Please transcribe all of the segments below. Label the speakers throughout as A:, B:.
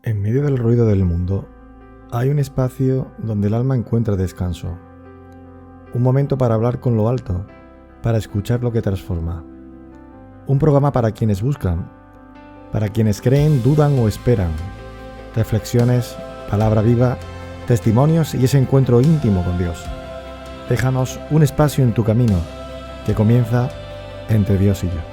A: En medio del ruido del mundo, hay un espacio donde el alma encuentra descanso. Un momento para hablar con lo alto, para escuchar lo que transforma. Un programa para quienes buscan, para quienes creen, dudan o esperan. Reflexiones, palabra viva, testimonios y ese encuentro íntimo con Dios. Déjanos un espacio en tu camino que comienza entre Dios y yo.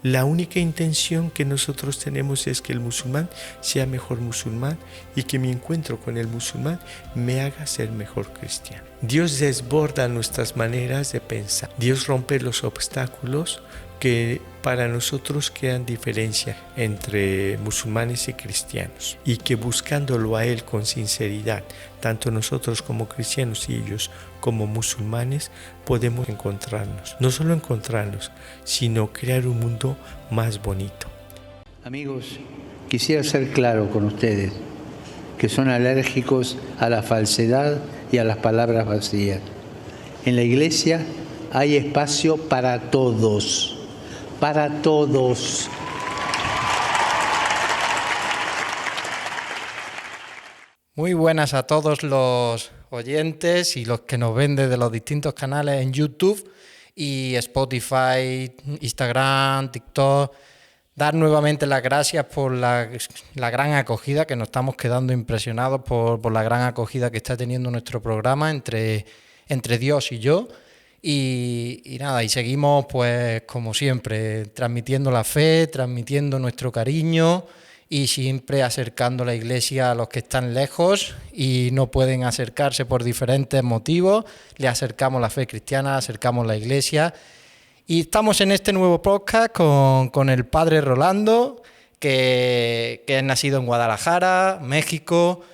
B: La única intención que nosotros tenemos es que el musulmán sea mejor musulmán y que mi encuentro con el musulmán me haga ser mejor cristiano. Dios desborda nuestras maneras de pensar. Dios rompe los obstáculos que para nosotros crean diferencia entre musulmanes y cristianos, y que buscándolo a Él con sinceridad, tanto nosotros como cristianos y ellos como musulmanes, podemos encontrarnos. No solo encontrarnos, sino crear un mundo más bonito.
C: Amigos, quisiera ser claro con ustedes, que son alérgicos a la falsedad y a las palabras vacías. En la Iglesia hay espacio para todos. Para todos.
D: Muy buenas a todos los oyentes y los que nos ven desde los distintos canales en YouTube y Spotify, Instagram, TikTok. Dar nuevamente las gracias por la gran acogida, que nos estamos quedando impresionados por la gran acogida que está teniendo nuestro programa entre Dios y yo. Y nada, y seguimos pues como siempre, transmitiendo la fe, transmitiendo nuestro cariño y siempre acercando la Iglesia a los que están lejos y no pueden acercarse por diferentes motivos. Le acercamos la fe cristiana, acercamos la Iglesia. Y estamos en este nuevo podcast con el padre Rolando, que es nacido en Guadalajara, México,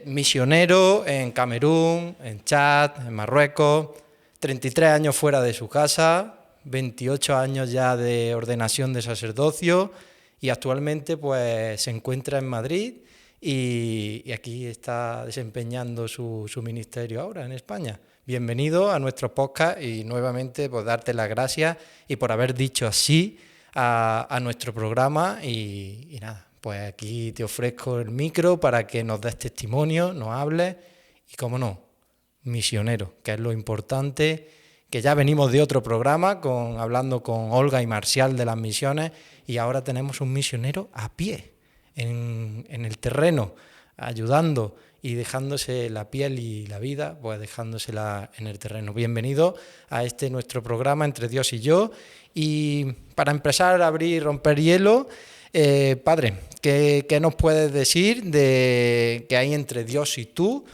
D: misionero en Camerún, en Chad, en Marruecos. 33 años fuera de su casa, 28 años ya de ordenación de sacerdocio y actualmente pues se encuentra en Madrid y aquí está desempeñando su ministerio ahora en España. Bienvenido a nuestro podcast y nuevamente pues darte las gracias y por haber dicho así a nuestro programa y nada, pues aquí te ofrezco el micro para que nos des testimonio, nos hables y cómo no, misionero, que es lo importante, que ya venimos de otro programa hablando con Olga y Marcial de las misiones y ahora tenemos un misionero a pie, en el terreno, ayudando y dejándose la piel y la vida, pues dejándosela en el terreno. Bienvenido a este nuestro programa Entre Dios y yo. Y para empezar a abrir y romper hielo, padre, ¿qué nos puedes decir de que hay entre Dios y tú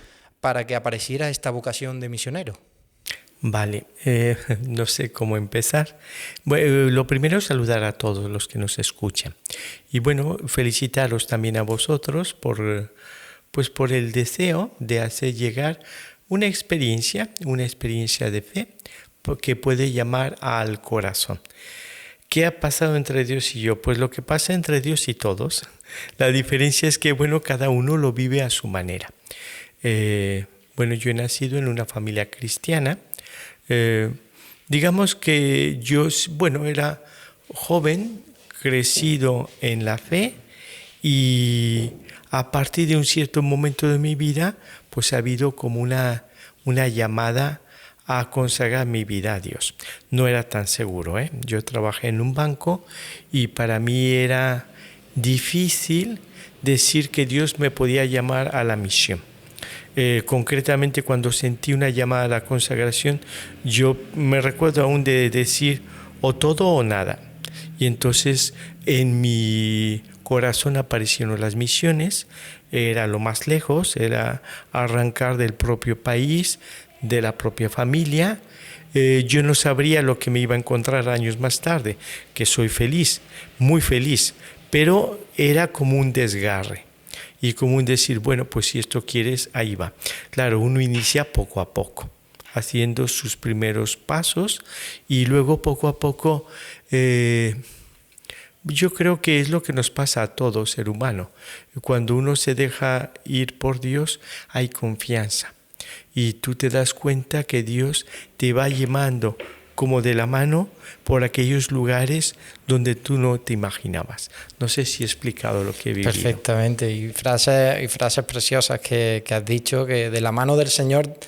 D: para que apareciera esta vocación de misionero?
B: Vale, no sé cómo empezar. Bueno, lo primero es saludar a todos los que nos escuchan. Y bueno, felicitaros también a vosotros por el deseo de hacer llegar una experiencia de fe que puede llamar al corazón. ¿Qué ha pasado entre Dios y yo? Pues lo que pasa entre Dios y todos. La diferencia es que, cada uno lo vive a su manera. Yo he nacido en una familia cristiana. Digamos que yo, era joven, crecido en la fe y a partir de un cierto momento de mi vida, pues ha habido como una llamada a consagrar mi vida a Dios. No era tan seguro, Yo trabajé en un banco y para mí era difícil decir que Dios me podía llamar a la misión. Concretamente cuando sentí una llamada a la consagración, yo me recuerdo aún de decir o todo o nada. Y entonces en mi corazón aparecieron las misiones, era lo más lejos, era arrancar del propio país, de la propia familia. Yo no sabría lo que me iba a encontrar años más tarde, que soy feliz, muy feliz, pero era como un desgarre. Y como un decir, pues si esto quieres, ahí va. Claro, uno inicia poco a poco. haciendo sus primeros pasos y luego poco a poco yo creo que es lo que nos pasa a todo ser humano. Cuando uno se deja ir por Dios hay confianza y tú te das cuenta que Dios te va llevando como de la mano por aquellos lugares donde tú no te imaginabas. No sé si he explicado lo que he vivido.
D: Perfectamente, y frases preciosas que has dicho, que de la mano del Señor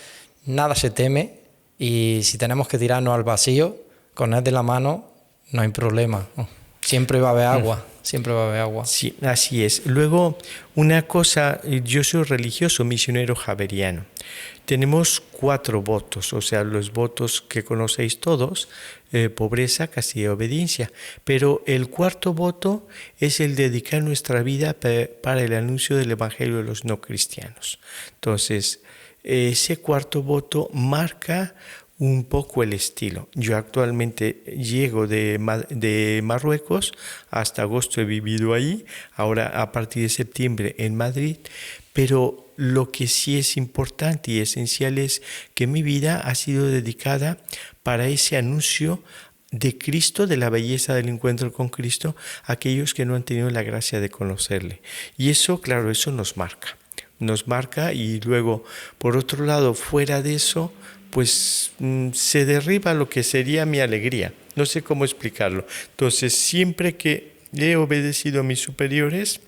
D: nada se teme, y si tenemos que tirarnos al vacío, con Él de la mano no hay problema. Siempre va a haber agua, siempre va a haber agua.
B: Sí, así es. Luego, una cosa, yo soy religioso, misionero javeriano. Tenemos 4 votos, o sea, los votos que conocéis todos, pobreza, castidad y obediencia. Pero el 4.º voto es el dedicar nuestra vida para el anuncio del Evangelio de los no cristianos. Entonces, ese 4.º voto marca un poco el estilo. Yo actualmente llego de Marruecos, hasta agosto he vivido ahí, ahora a partir de septiembre en Madrid, pero lo que sí es importante y esencial es que mi vida ha sido dedicada para ese anuncio de Cristo, de la belleza del encuentro con Cristo, a aquellos que no han tenido la gracia de conocerle. Y eso, claro, eso nos marca y luego, por otro lado, fuera de eso, pues se derriba lo que sería mi alegría. No sé cómo explicarlo. Entonces, siempre que he obedecido a mis superiores,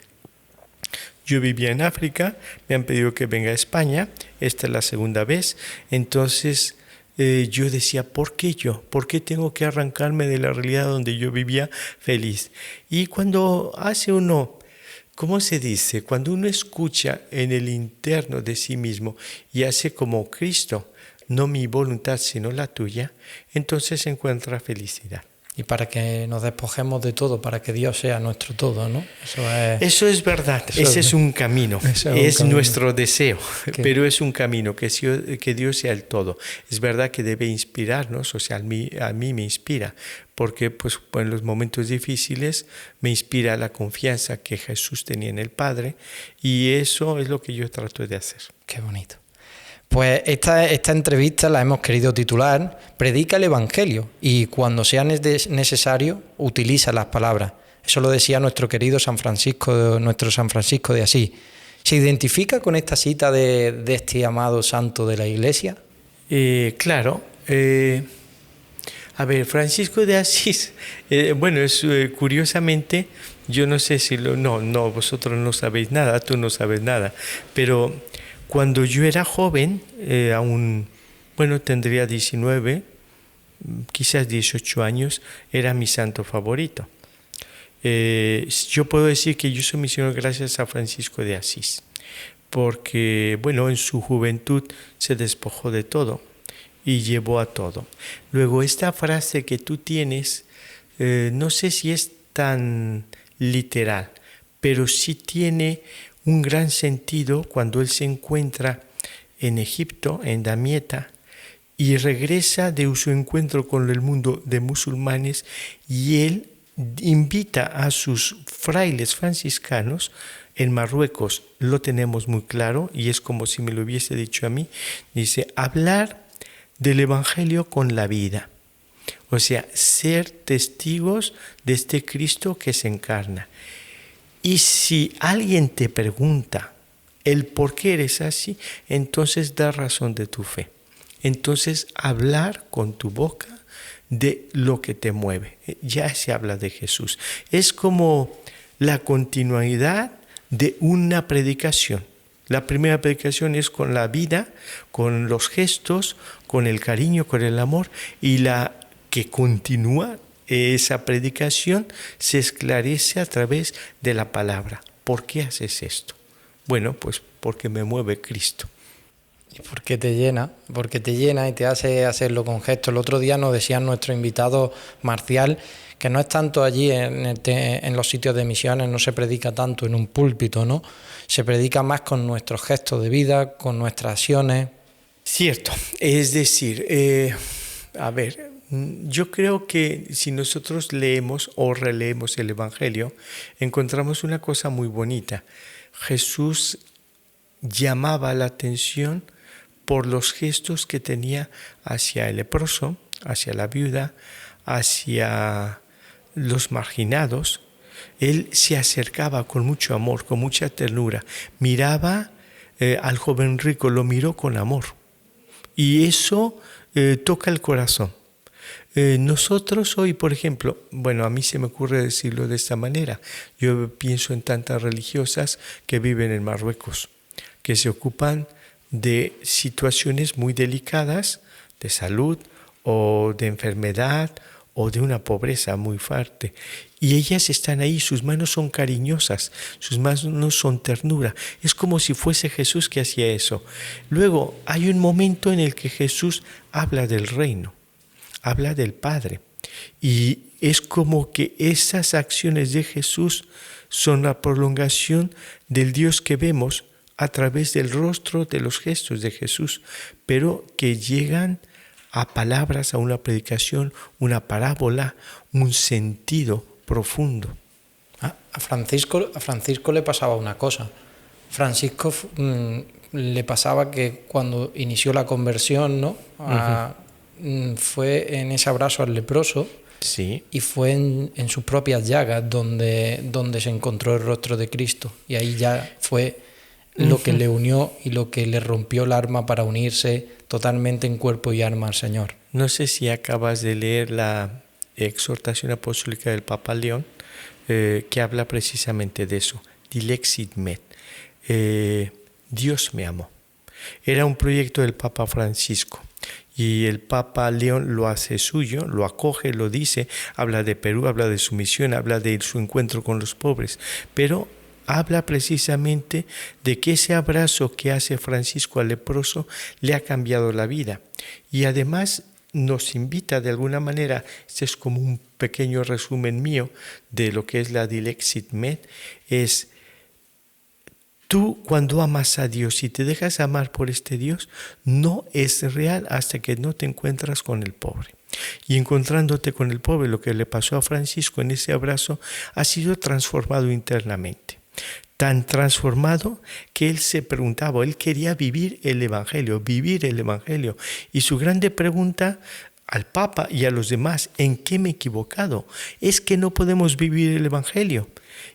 B: yo vivía en África, me han pedido que venga a España, esta es la 2ª vez, entonces yo decía, ¿por qué yo? ¿Por qué tengo que arrancarme de la realidad donde yo vivía feliz? Y cuando hace uno, ¿cómo se dice? Cuando uno escucha en el interno de sí mismo y hace como Cristo, no mi voluntad sino la tuya, entonces se encuentra felicidad.
D: Y para que nos despojemos de todo, para que Dios sea nuestro todo, ¿no?
B: Eso es verdad, ese es un camino, es nuestro deseo, pero es un camino, que Dios sea el todo. Es verdad que debe inspirarnos, o sea, a mí me inspira, porque pues, en los momentos difíciles me inspira la confianza que Jesús tenía en el Padre, y eso es lo que yo trato de hacer.
D: Qué bonito. Pues esta entrevista la hemos querido titular Predica el Evangelio y cuando sea necesario utiliza las palabras. Eso lo decía nuestro querido San Francisco de Asís. ¿Se identifica con esta cita de este amado santo de la Iglesia?
B: Claro. A ver, Francisco de Asís, bueno, curiosamente, yo no sé si no, vosotros no sabéis nada, tú no sabes nada, pero cuando yo era joven, aún, bueno, tendría 19, quizás 18 años, era mi santo favorito. Yo puedo decir que yo soy misionero gracias a Francisco de Asís, porque, bueno, en su juventud se despojó de todo y llevó a todo. Luego, esta frase que tú tienes, no sé si es tan literal, pero sí tiene un gran sentido cuando él se encuentra en Egipto, en Damieta, y regresa de su encuentro con el mundo de musulmanes, y él invita a sus frailes franciscanos. En Marruecos lo tenemos muy claro, y es como si me lo hubiese dicho a mí, dice, hablar del Evangelio con la vida. O sea, ser testigos de este Cristo que se encarna. Y si alguien te pregunta el por qué eres así, entonces da razón de tu fe. Entonces hablar con tu boca de lo que te mueve. Ya se habla de Jesús. Es como la continuidad de una predicación. La primera predicación es con la vida, con los gestos, con el cariño, con el amor, y la que continúa esa predicación se esclarece a través de la palabra. ¿Por qué haces esto? Bueno, pues porque me mueve Cristo.
D: Y porque te llena y te hace hacerlo con gestos. El otro día nos decía nuestro invitado Marcial que no es tanto allí en los sitios de misiones, no se predica tanto en un púlpito, ¿no? Se predica más con nuestros gestos de vida, con nuestras acciones.
B: Cierto, es decir, yo creo que si nosotros leemos o releemos el Evangelio, encontramos una cosa muy bonita. Jesús llamaba la atención por los gestos que tenía hacia el leproso, hacia la viuda, hacia los marginados. Él se acercaba con mucho amor, con mucha ternura. Miraba al joven rico, lo miró con amor. Y eso toca el corazón. Nosotros hoy, por ejemplo, bueno, a mí se me ocurre decirlo de esta manera. Yo pienso en tantas religiosas que viven en Marruecos, que se ocupan de situaciones muy delicadas de salud o de enfermedad o de una pobreza muy fuerte. Y ellas están ahí, sus manos son cariñosas, sus manos son ternura. Es como si fuese Jesús que hacía eso. Luego hay un momento en el que Jesús habla del reino, habla del Padre. Y es como que esas acciones de Jesús son la prolongación del Dios que vemos a través del rostro, de los gestos de Jesús, pero que llegan a palabras, a una predicación, una parábola, un sentido profundo.
D: A Francisco le pasaba una cosa. Francisco le pasaba que cuando inició la conversión, ¿no? Fue en ese abrazo al leproso.
B: Sí.
D: Y fue en sus propias llagas donde se encontró el rostro de Cristo. Y ahí ya fue lo que le unió y lo que le rompió el alma para unirse totalmente en cuerpo y alma al Señor.
B: No sé si acabas de leer la exhortación apostólica del Papa León, que habla precisamente de eso, Dilexit me, Dios me amó. Era un proyecto del Papa Francisco y el Papa León lo hace suyo, lo acoge, lo dice, habla de Perú, habla de su misión, habla de su encuentro con los pobres, pero habla precisamente de que ese abrazo que hace Francisco al leproso le ha cambiado la vida. Y además nos invita de alguna manera, este es como un pequeño resumen mío de lo que es la Dilexit me, es tú cuando amas a Dios y te dejas amar por este Dios, no es real hasta que no te encuentras con el pobre. Y encontrándote con el pobre, lo que le pasó a Francisco en ese abrazo, ha sido transformado internamente. Tan transformado que él se preguntaba, él quería vivir el Evangelio. Y su grande pregunta al Papa y a los demás, ¿en qué me he equivocado? Es que no podemos vivir el Evangelio.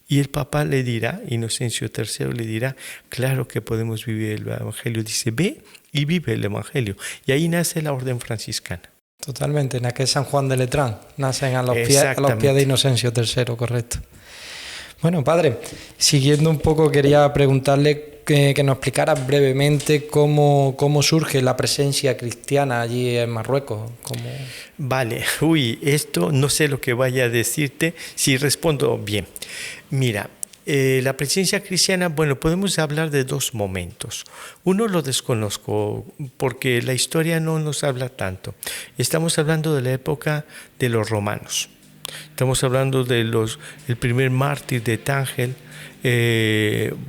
B: Y el Papa le dirá, Inocencio III le dirá, claro que podemos vivir el Evangelio. Dice, ve y vive el Evangelio. Y ahí nace la orden franciscana.
D: Totalmente, en aquel San Juan de Letrán, nacen a los pies de Inocencio III, correcto. Bueno, padre, siguiendo un poco, quería preguntarle que nos explicara brevemente cómo surge la presencia cristiana allí en Marruecos.
B: Vale, esto no sé lo que vaya a decirte si respondo bien. Mira, la presencia cristiana, bueno, podemos hablar de dos momentos. Uno lo desconozco porque la historia no nos habla tanto. Estamos hablando de la época de los romanos. Estamos hablando de el primer mártir de Tángel,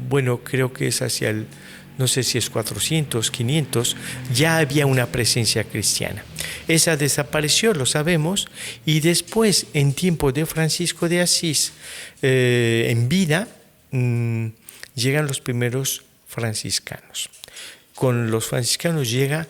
B: bueno, creo que es hacia el, no sé si es 400, 500, ya había una presencia cristiana. Esa desapareció, lo sabemos, y después, en tiempo de Francisco de Asís, en vida, llegan los primeros franciscanos. Con los franciscanos llega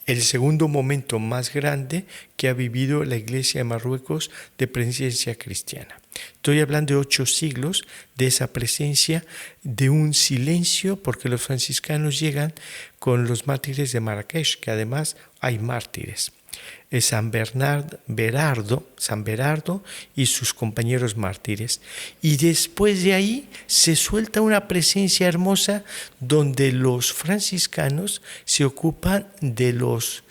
B: el segundo momento más grande que ha vivido la Iglesia de Marruecos de presencia cristiana. Estoy hablando de 8 siglos de esa presencia, de un silencio, porque los franciscanos llegan con los mártires de Marrakech, que además hay mártires. San Berardo y sus compañeros mártires. Y después de ahí se suelta una presencia hermosa donde los franciscanos se ocupan de los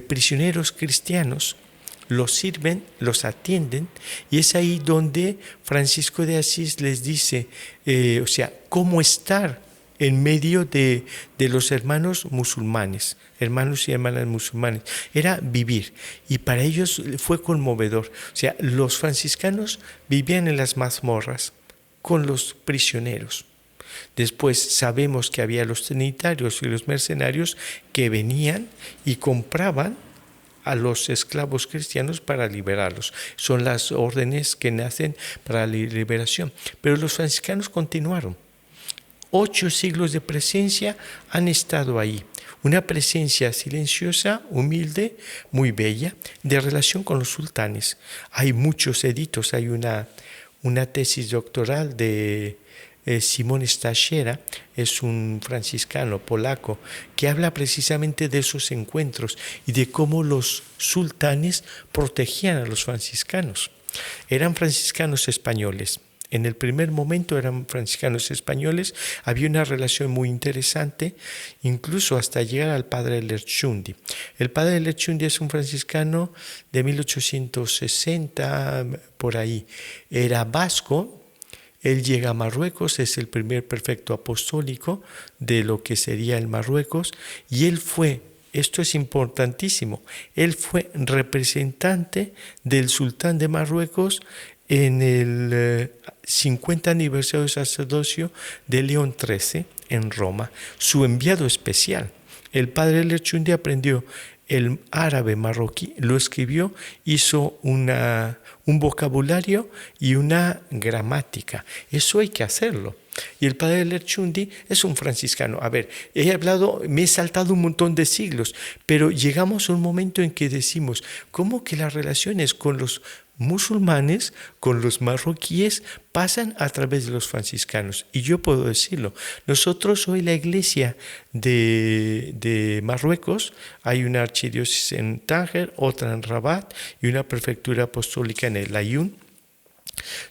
B: prisioneros cristianos, los sirven, los atienden, y es ahí donde Francisco de Asís les dice, cómo estar en medio de los hermanos musulmanes, hermanos y hermanas musulmanes, era vivir, y para ellos fue conmovedor. Los franciscanos vivían en las mazmorras con los prisioneros. Después sabemos que había los trinitarios y los mercenarios que venían y compraban a los esclavos cristianos para liberarlos. Son las órdenes que nacen para la liberación. Pero los franciscanos continuaron. 8 siglos de presencia han estado ahí. una presencia silenciosa, humilde, muy bella, de relación con los sultanes. Hay muchos editos, hay una tesis doctoral de Simón Stachera, es un franciscano polaco, que habla precisamente de esos encuentros y de cómo los sultanes protegían a los franciscanos. Eran franciscanos españoles. En el primer momento eran franciscanos españoles, había una relación muy interesante, incluso hasta llegar al padre Lerchundi. El padre Lerchundi es un franciscano de 1860, por ahí. Era vasco, él llega a Marruecos, es el primer prefecto apostólico de lo que sería el Marruecos, y él fue, esto es importantísimo, él fue representante del sultán de Marruecos en el 50 aniversario del sacerdocio de León XIII en Roma, su enviado especial. El padre Lerchundi aprendió el árabe marroquí, lo escribió, hizo un vocabulario y una gramática. Eso hay que hacerlo. Y el padre Lerchundi es un franciscano. A ver, me he saltado un montón de siglos, pero llegamos a un momento en que decimos, ¿cómo que las relaciones con los musulmanes, con los marroquíes, pasan a través de los franciscanos? Y yo puedo decirlo, nosotros hoy la iglesia de Marruecos, hay una archidiócesis en Tánger, otra en Rabat y una prefectura apostólica en el Aaiún.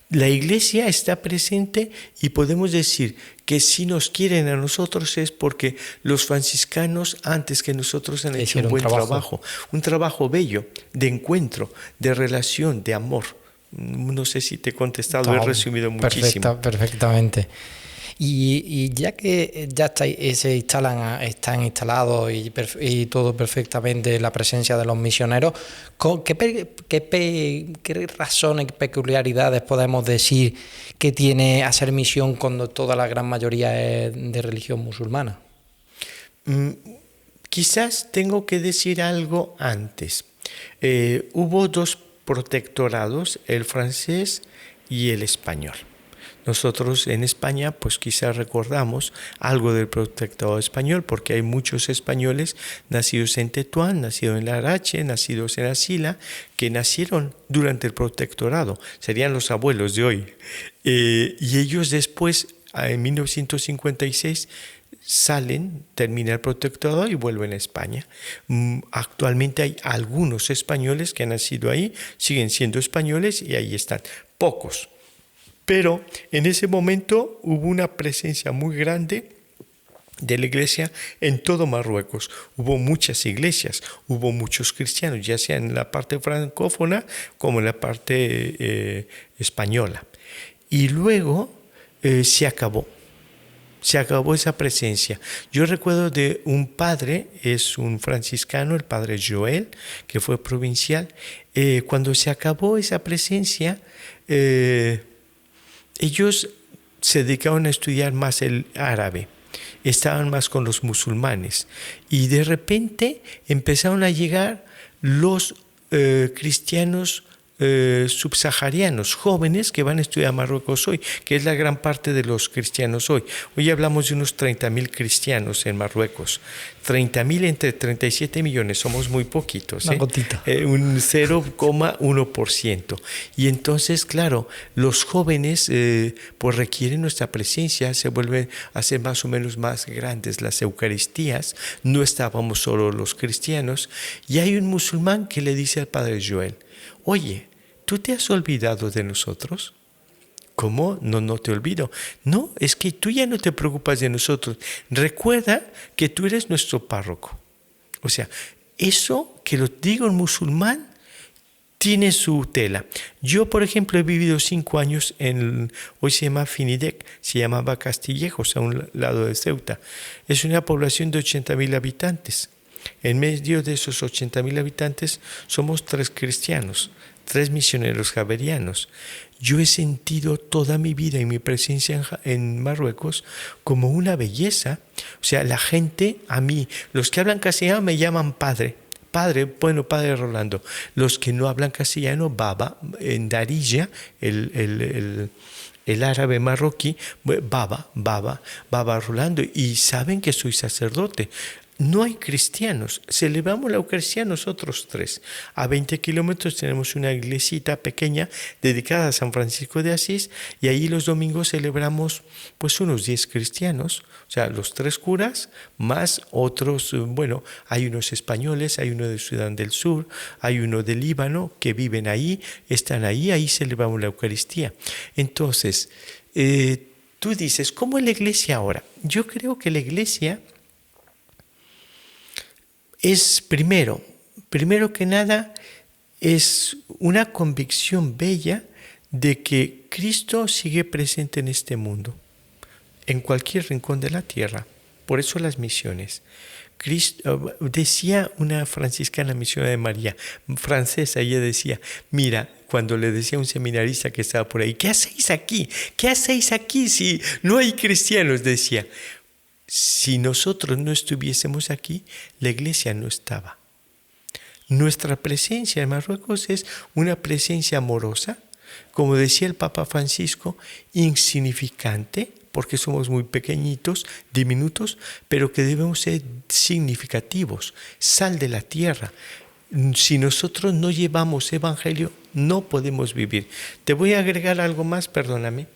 B: La iglesia está presente y podemos decir que si nos quieren a nosotros es porque los franciscanos antes que nosotros han hecho un buen trabajo, un trabajo bello de encuentro, de relación, de amor. No sé si te he contestado, he resumido muchísimo.
D: Perfectamente. Y ya que ya están instalados y todo perfectamente la presencia de los misioneros, ¿qué razones, qué peculiaridades podemos decir que tiene hacer misión cuando toda la gran mayoría es de religión musulmana?
B: Quizás tengo que decir algo antes. Hubo dos protectorados, el francés y el español. Nosotros en España, pues quizás recordamos algo del protectorado español, porque hay muchos españoles nacidos en Tetuán, nacidos en Larache, nacidos en Asila, que nacieron durante el protectorado, serían los abuelos de hoy. Y ellos después, en 1956, termina el protectorado y vuelven a España. Actualmente hay algunos españoles que han nacido ahí, siguen siendo españoles y ahí están, pocos. Pero en ese momento hubo una presencia muy grande de la iglesia en todo Marruecos. Hubo muchas iglesias, hubo muchos cristianos, ya sea en la parte francófona como en la parte española. Y luego se acabó esa presencia. Yo recuerdo de un padre, es un franciscano, el padre Joel, que fue provincial. Cuando se acabó esa presencia, ellos se dedicaron a estudiar más el árabe, estaban más con los musulmanes y de repente empezaron a llegar los cristianos subsaharianos, jóvenes que van a estudiar a Marruecos hoy, que es la gran parte de los cristianos hoy. Hoy hablamos de unos 30.000 cristianos en Marruecos. 30.000 entre 37 millones, somos muy poquitos.
D: Una gotita.
B: Un 0,1%. Y entonces, claro, los jóvenes pues requieren nuestra presencia, se vuelven a ser más o menos más grandes las Eucaristías. No estábamos solo los cristianos. Y hay un musulmán que le dice al padre Joel, oye, ¿tú te has olvidado de nosotros? ¿Cómo? No te olvido. No, es que tú ya no te preocupas de nosotros. Recuerda que tú eres nuestro párroco. O sea, eso que lo digo en musulmán tiene su tela. Yo, por ejemplo, he vivido 5 años hoy se llama Finidec, se llamaba Castillejos, a un lado de Ceuta. Es una población de 80.000 habitantes. En medio de esos 80.000 habitantes somos 3 cristianos, 3 misioneros javerianos. Yo he sentido toda mi vida y mi presencia en Marruecos como una belleza. O sea, la gente, a mí, los que hablan castellano me llaman padre. Padre Rolando. Los que no hablan castellano, baba, en Darija, el árabe marroquí, baba Rolando. Y saben que soy sacerdote. no hay cristianos. Celebramos la Eucaristía nosotros tres. A 20 kilómetros tenemos una iglesita pequeña dedicada a San Francisco de Asís y ahí los domingos celebramos pues unos 10 cristianos, o sea, los 3 curas más otros, bueno, hay unos españoles, hay uno de Sudán del Sur, hay uno de Líbano que viven ahí, están ahí celebramos la Eucaristía. Entonces, tú dices, ¿cómo es la iglesia ahora? Yo creo que la iglesia es primero que nada, es una convicción bella de que Cristo sigue presente en este mundo, en cualquier rincón de la tierra. Por eso las misiones. Cristo, decía una franciscana misionera de María, francesa, ella decía, mira, cuando le decía a un seminarista que estaba por ahí, ¿qué hacéis aquí? ¿Qué hacéis aquí si no hay cristianos? Decía, si nosotros no estuviésemos aquí, la iglesia no estaba. Nuestra presencia en Marruecos es una presencia amorosa, como decía el Papa Francisco, insignificante, porque somos muy pequeñitos, diminutos, pero que debemos ser significativos, sal de la tierra. Si nosotros no llevamos evangelio, no podemos vivir. Te voy a agregar algo más, perdóname.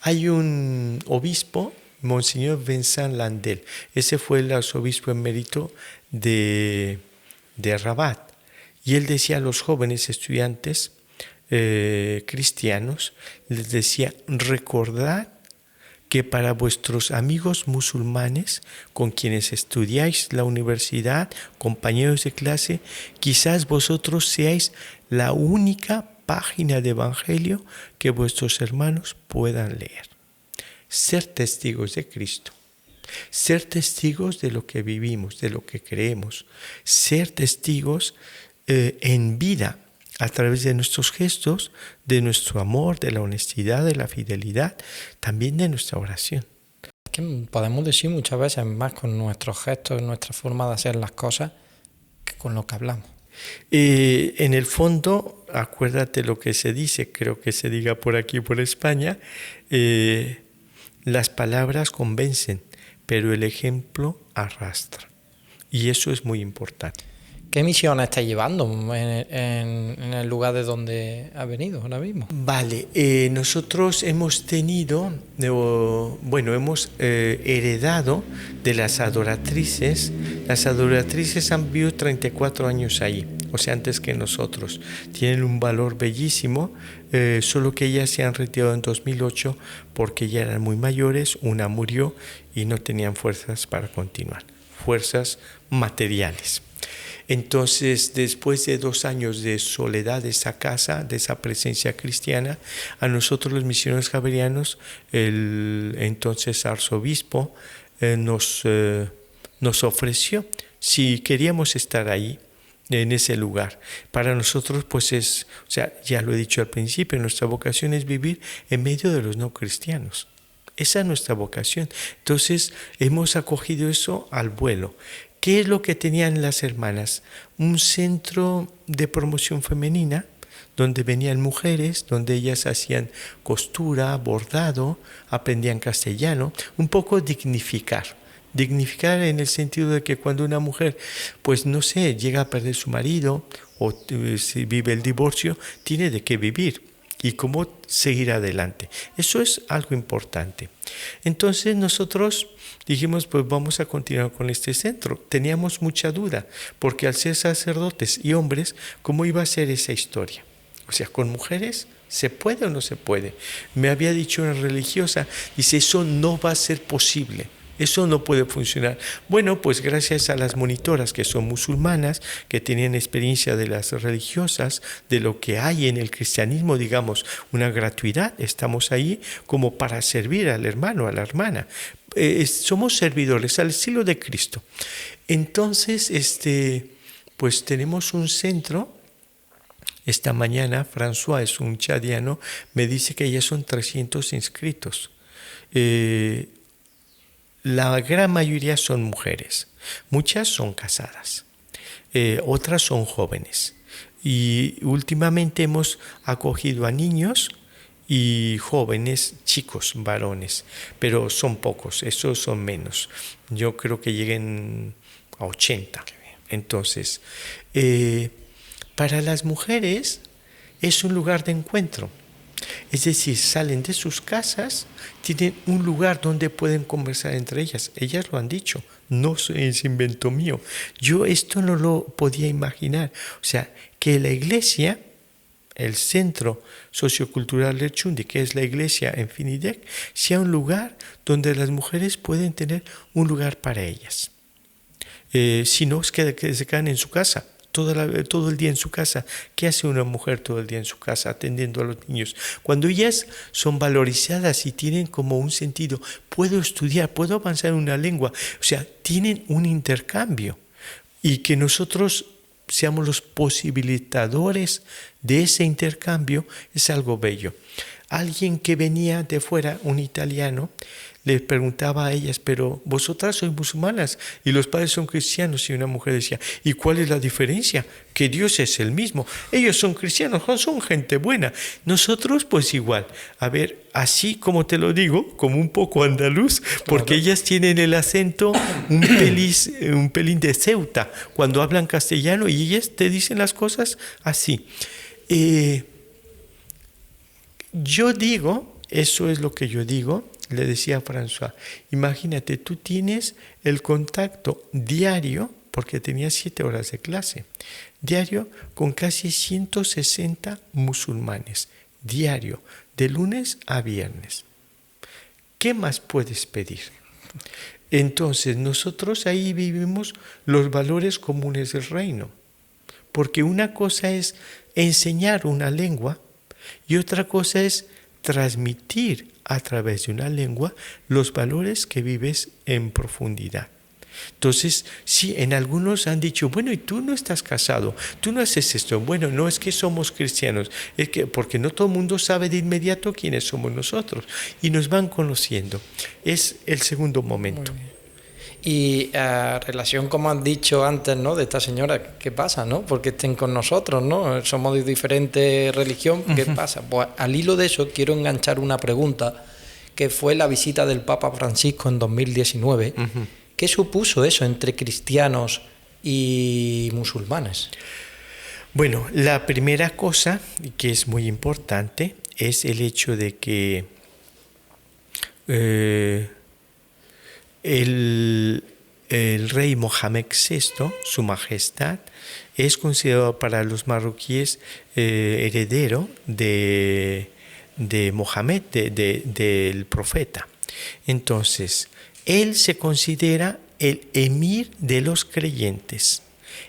B: Hay un obispo, Monseñor Vincent Landel, ese fue el arzobispo emérito de Rabat, y él decía a los jóvenes estudiantes cristianos, les decía, recordad que para vuestros amigos musulmanes con quienes estudiáis la universidad, compañeros de clase, quizás vosotros seáis la única página de evangelio que vuestros hermanos puedan leer. Ser testigos de Cristo, ser testigos de lo que vivimos, de lo que creemos, ser testigos en vida a través de nuestros gestos, de nuestro amor, de la honestidad, de la fidelidad, también de nuestra oración.
D: Que podemos decir muchas veces más con nuestros gestos, nuestra forma de hacer las cosas, que con lo que hablamos.
B: En el fondo, acuérdate lo que se dice, creo que se diga por aquí, por España, las palabras convencen, pero el ejemplo arrastra. Y eso es muy importante.
D: ¿Qué misión estáis llevando en el lugar de donde ha venido ahora mismo?
B: Vale, nosotros hemos tenido, hemos heredado de las adoratrices. Las adoratrices han vivido 34 años ahí, o sea, antes que nosotros. Tienen un valor bellísimo, solo que ellas se han retirado en 2008 porque ya eran muy mayores, una murió y no tenían fuerzas para continuar, fuerzas materiales. Entonces, después de 2 años de soledad de esa casa, de esa presencia cristiana, a nosotros los misioneros javerianos, el entonces arzobispo nos ofreció si queríamos estar ahí, en ese lugar. Para nosotros, pues ya lo he dicho al principio, nuestra vocación es vivir en medio de los no cristianos. Esa es nuestra vocación. Entonces, hemos acogido eso al vuelo. ¿Qué es lo que tenían las hermanas? Un centro de promoción femenina donde venían mujeres, donde ellas hacían costura, bordado, aprendían castellano, un poco dignificar en el sentido de que cuando una mujer, pues no sé, llega a perder su marido o si vive el divorcio, tiene de qué vivir y cómo seguir adelante. Eso es algo importante. Entonces nosotros dijimos, pues vamos a continuar con este centro. Teníamos mucha duda, porque al ser sacerdotes y hombres, ¿cómo iba a ser esa historia? O sea, ¿con mujeres se puede o no se puede? Me había dicho una religiosa, dice, eso no va a ser posible. Eso no puede funcionar. Bueno, pues gracias a las monitoras que son musulmanas, que tenían experiencia de las religiosas, de lo que hay en el cristianismo, digamos, una gratuidad, estamos ahí como para servir al hermano, a la hermana. Somos servidores al estilo de Cristo. Entonces, pues tenemos un centro. Esta mañana, François, es un chadiano, me dice que ya son 300 inscritos. La gran mayoría son mujeres, muchas son casadas, otras son jóvenes. Y últimamente hemos acogido a niños y jóvenes, chicos, varones, pero son pocos, esos son menos. Yo creo que lleguen a 80. Entonces, para las mujeres es un lugar de encuentro. Es decir, salen de sus casas, tienen un lugar donde pueden conversar entre ellas. Ellas lo han dicho, no es invento mío. Yo esto no lo podía imaginar. O sea, que la iglesia, el centro sociocultural de Chundi, que es la iglesia en Finidec, sea un lugar donde las mujeres pueden tener un lugar para ellas. Si no, es que se quedan en su casa. Todo el día en su casa. ¿Qué hace una mujer todo el día en su casa atendiendo a los niños? Cuando ellas son valorizadas y tienen como un sentido, puedo estudiar, puedo avanzar en una lengua, o sea, tienen un intercambio, y que nosotros seamos los posibilitadores de ese intercambio es algo bello. Alguien que venía de fuera, un italiano, le preguntaba a ellas, pero vosotras sois musulmanas y los padres son cristianos, y una mujer decía, ¿y cuál es la diferencia? Que Dios es el mismo, ellos son cristianos, son gente buena, nosotros pues igual. A ver, así como te lo digo, como un poco andaluz, porque ellas tienen el acento un pelín de Ceuta, cuando hablan castellano, y ellas te dicen las cosas así. Yo digo, eso es lo que yo digo, le decía a François, imagínate, tú tienes el contacto diario, porque tenía 7 horas de clase, diario con casi 160 musulmanes, diario, de lunes a viernes. ¿Qué más puedes pedir? Entonces nosotros ahí vivimos los valores comunes del reino, porque una cosa es enseñar una lengua y otra cosa es transmitir a través de una lengua los valores que vives en profundidad. Entonces, sí, en algunos han dicho, bueno, y tú no estás casado, tú no haces esto. Bueno, no es que somos cristianos, es que porque no todo el mundo sabe de inmediato quiénes somos nosotros, y nos van conociendo. Es el segundo momento.
D: Y relación, como han dicho antes, ¿no?, de esta señora, ¿qué pasa, no? Porque estén con nosotros, ¿no? Somos de diferente religión, ¿qué pasa? Pues al hilo de eso quiero enganchar una pregunta, que fue la visita del Papa Francisco en 2019. ¿Qué supuso eso entre cristianos y musulmanes?
B: Bueno, la primera cosa, que es muy importante, es el hecho de que el rey Mohamed VI, su majestad, es considerado para los marroquíes heredero de Mohamed, del profeta. Entonces, él se considera el emir de los creyentes.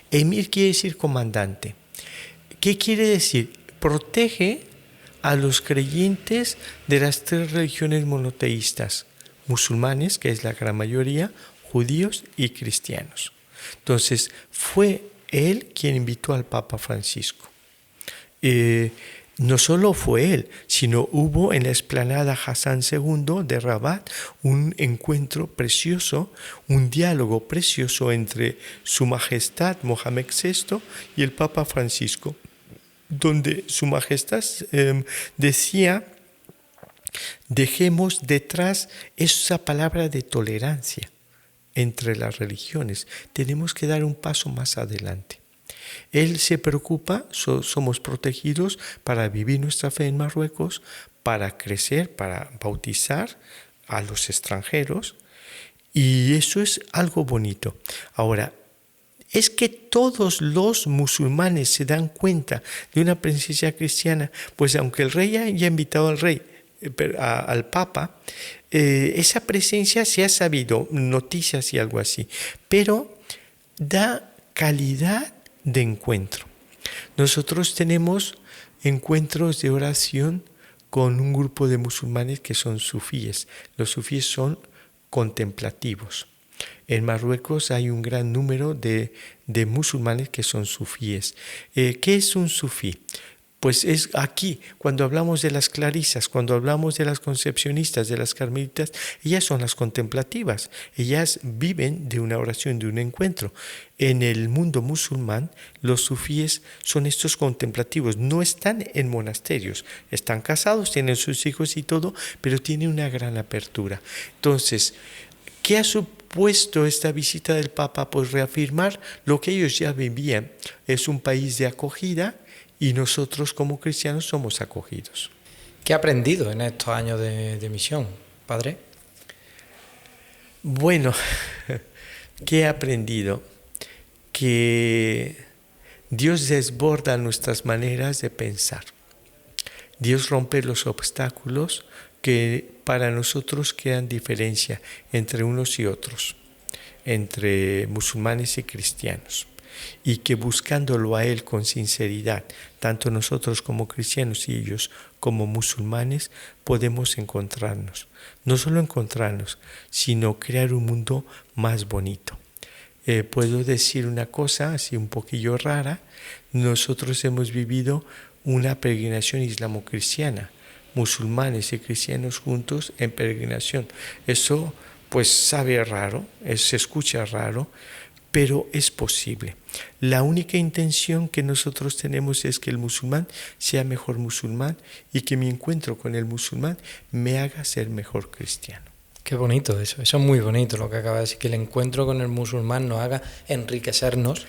B: Emir quiere decir comandante. ¿Qué quiere decir? Protege a los creyentes de las 3 religiones monoteístas: musulmanes, que es la gran mayoría, judíos y cristianos. Entonces, fue él quien invitó al Papa Francisco. No solo fue él, sino hubo en la explanada Hassan II de Rabat un encuentro precioso, un diálogo precioso entre Su Majestad Mohamed VI y el Papa Francisco, donde Su Majestad decía: dejemos detrás esa palabra de tolerancia entre las religiones, tenemos que dar un paso más adelante. Él se preocupa, somos protegidos para vivir nuestra fe en Marruecos, para crecer, para bautizar a los extranjeros, y eso es algo bonito. Ahora, ¿es que todos los musulmanes se dan cuenta de una presencia cristiana? Pues aunque el rey haya invitado al Papa, esa presencia se ha sabido, noticias y algo así, pero da calidad de encuentro. Nosotros tenemos encuentros de oración con un grupo de musulmanes que son sufíes. Los sufíes son contemplativos. En Marruecos hay un gran número de musulmanes que son sufíes. ¿Qué es un sufí? Pues es aquí, cuando hablamos de las clarisas, cuando hablamos de las concepcionistas, de las carmelitas, ellas son las contemplativas, ellas viven de una oración, de un encuentro. En el mundo musulmán, los sufíes son estos contemplativos, no están en monasterios, están casados, tienen sus hijos y todo, pero tienen una gran apertura. Entonces, ¿qué ha supuesto esta visita del Papa? Pues reafirmar lo que ellos ya vivían. Es un país de acogida, y nosotros como cristianos somos acogidos.
D: ¿Qué ha aprendido en estos años de misión, padre?
B: Bueno, ¿qué he aprendido? Que Dios desborda nuestras maneras de pensar. Dios rompe los obstáculos que para nosotros crean diferencia entre unos y otros, entre musulmanes y cristianos. Y que buscándolo a Él con sinceridad, tanto nosotros como cristianos y ellos como musulmanes, podemos encontrarnos. No solo encontrarnos, sino crear un mundo más bonito. Puedo decir una cosa así un poquillo rara. Nosotros hemos vivido una peregrinación islamo-cristiana, musulmanes y cristianos juntos en peregrinación. Eso pues sabe raro, se escucha raro, pero es posible. La única intención que nosotros tenemos es que el musulmán sea mejor musulmán y que mi encuentro con el musulmán me haga ser mejor cristiano.
D: Qué bonito eso es muy bonito lo que acaba de decir, que el encuentro con el musulmán nos haga enriquecernos.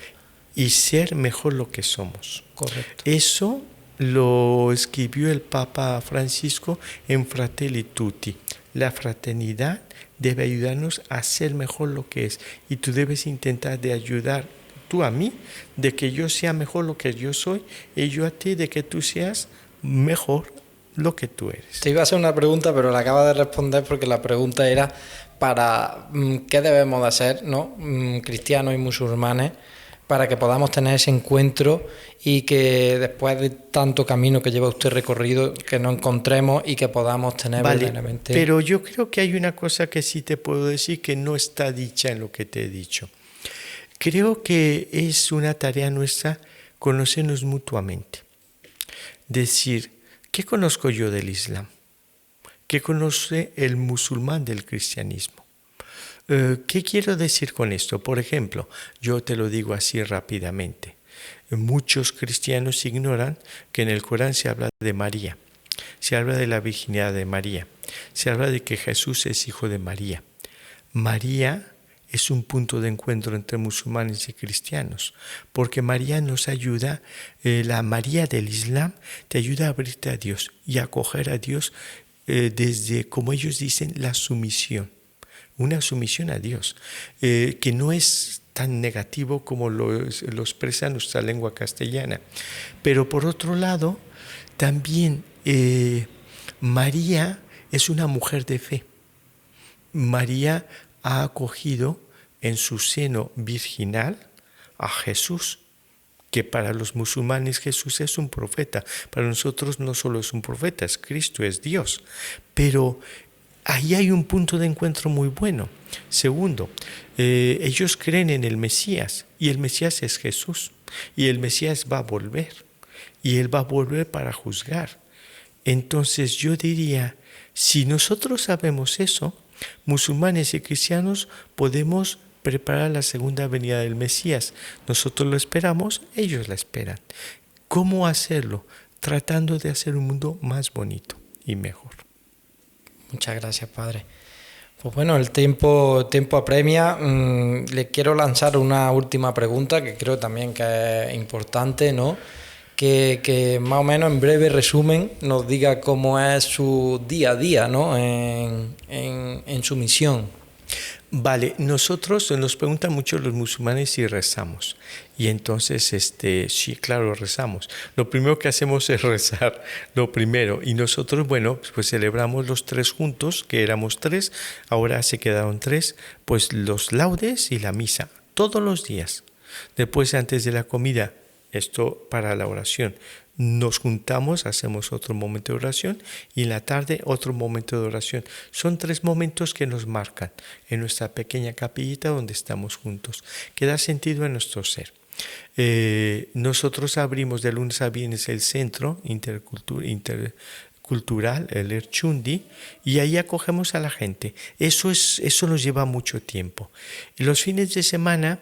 B: Y ser mejor lo que somos.
D: Correcto.
B: Eso lo escribió el Papa Francisco en Fratelli Tutti. La fraternidad debe ayudarnos a ser mejor lo que es. Y tú debes intentar de ayudar tú a mí, de que yo sea mejor lo que yo soy, y yo a ti de que tú seas mejor lo que tú eres.
D: Te iba a hacer una pregunta, pero la acabas de responder porque la pregunta era para qué debemos de hacer, ¿no? Cristianos y musulmanes, para que podamos tener ese encuentro y que después de tanto camino que lleva usted recorrido, que nos encontremos y que podamos tener verdaderamente...
B: Pero yo creo que hay una cosa que sí te puedo decir que no está dicha en lo que te he dicho. Creo que es una tarea nuestra conocernos mutuamente. Decir, ¿qué conozco yo del Islam? ¿Qué conoce el musulmán del cristianismo? ¿Qué quiero decir con esto? Por ejemplo, yo te lo digo así rápidamente. Muchos cristianos ignoran que en el Corán se habla de María, se habla de la virginidad de María, se habla de que Jesús es hijo de María. María es un punto de encuentro entre musulmanes y cristianos, porque María nos ayuda, la María del Islam te ayuda a abrirte a Dios y a acoger a Dios desde, como ellos dicen, la sumisión. Una sumisión a Dios, que no es tan negativo como lo expresa nuestra lengua castellana. Pero por otro lado, también María es una mujer de fe. María ha acogido en su seno virginal a Jesús, que para los musulmanes Jesús es un profeta. Para nosotros no solo es un profeta, es Cristo, es Dios. Pero ahí hay un punto de encuentro muy bueno. Segundo, ellos creen en el Mesías y el Mesías es Jesús y el Mesías va a volver y Él va a volver para juzgar. Entonces yo diría, si nosotros sabemos eso, musulmanes y cristianos podemos preparar la segunda venida del Mesías. Nosotros lo esperamos, ellos la esperan. ¿Cómo hacerlo? Tratando de hacer un mundo más bonito y mejor.
D: Muchas gracias, padre. Pues bueno, el tiempo apremia. Le quiero lanzar una última pregunta que creo también que es importante, ¿no? Que más o menos en breve resumen nos diga cómo es su día a día, ¿no? en su misión.
B: Vale, nosotros nos preguntan mucho los musulmanes si rezamos. Y entonces, sí, claro, rezamos. Lo primero que hacemos es rezar, lo primero. Y nosotros, bueno, pues celebramos los 3 juntos, que éramos 3, ahora se quedaron 3, pues los laudes y la misa, todos los días. Después, antes de la comida, esto para la oración. Nos juntamos, hacemos otro momento de oración y en la tarde otro momento de oración. Son 3 momentos que nos marcan en nuestra pequeña capillita donde estamos juntos, que da sentido a nuestro ser. Nosotros abrimos de lunes a viernes el centro intercultural, el Erchundi, y ahí acogemos a la gente. Eso nos lleva mucho tiempo. Y los fines de semana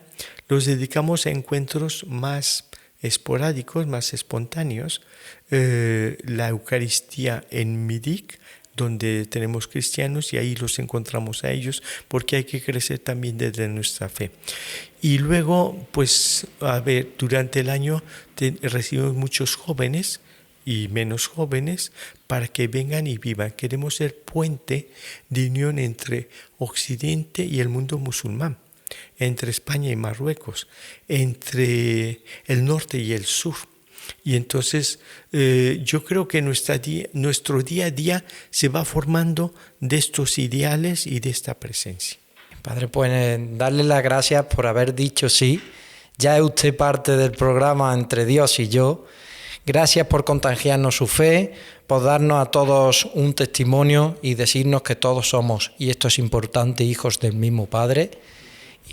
B: los dedicamos a encuentros más esporádicos, más espontáneos. La Eucaristía en Midik, donde tenemos cristianos, y ahí los encontramos a ellos, porque hay que crecer también desde nuestra fe. Y luego, pues, durante el año recibimos muchos jóvenes y menos jóvenes para que vengan y vivan. Queremos ser puente de unión entre Occidente y el mundo musulmán, entre España y Marruecos, entre el norte y el sur. Y entonces yo creo que nuestro día a día se va formando de estos ideales y de esta presencia.
D: Padre, pues darle las gracias por haber dicho sí. Ya es usted parte del programa Entre Dios y Yo. Gracias por contagiarnos su fe, por darnos a todos un testimonio y decirnos que todos somos, y esto es importante, hijos del mismo Padre.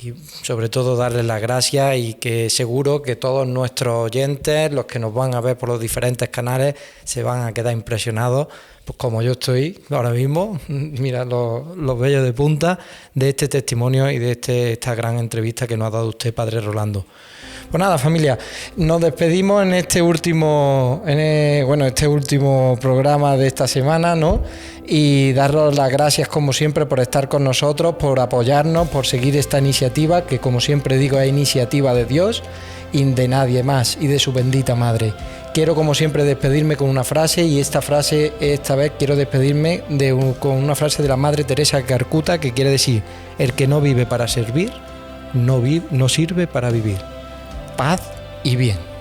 D: Y sobre todo darles las gracias, y que seguro que todos nuestros oyentes, los que nos van a ver por los diferentes canales, se van a quedar impresionados, pues como yo estoy ahora mismo, mira los vellos de punta de este testimonio y de esta gran entrevista que nos ha dado usted, Padre Rolando. Pues nada, familia, nos despedimos en este último programa de esta semana, ¿no? Y daros las gracias, como siempre, por estar con nosotros, por apoyarnos, por seguir esta iniciativa, que como siempre digo, es iniciativa de Dios y de nadie más, y de su bendita Madre. Quiero, como siempre, despedirme con una frase, y esta vez quiero despedirme con una frase de la Madre Teresa de Calcuta, que quiere decir: el que no vive para servir, no sirve para vivir. Paz y bien.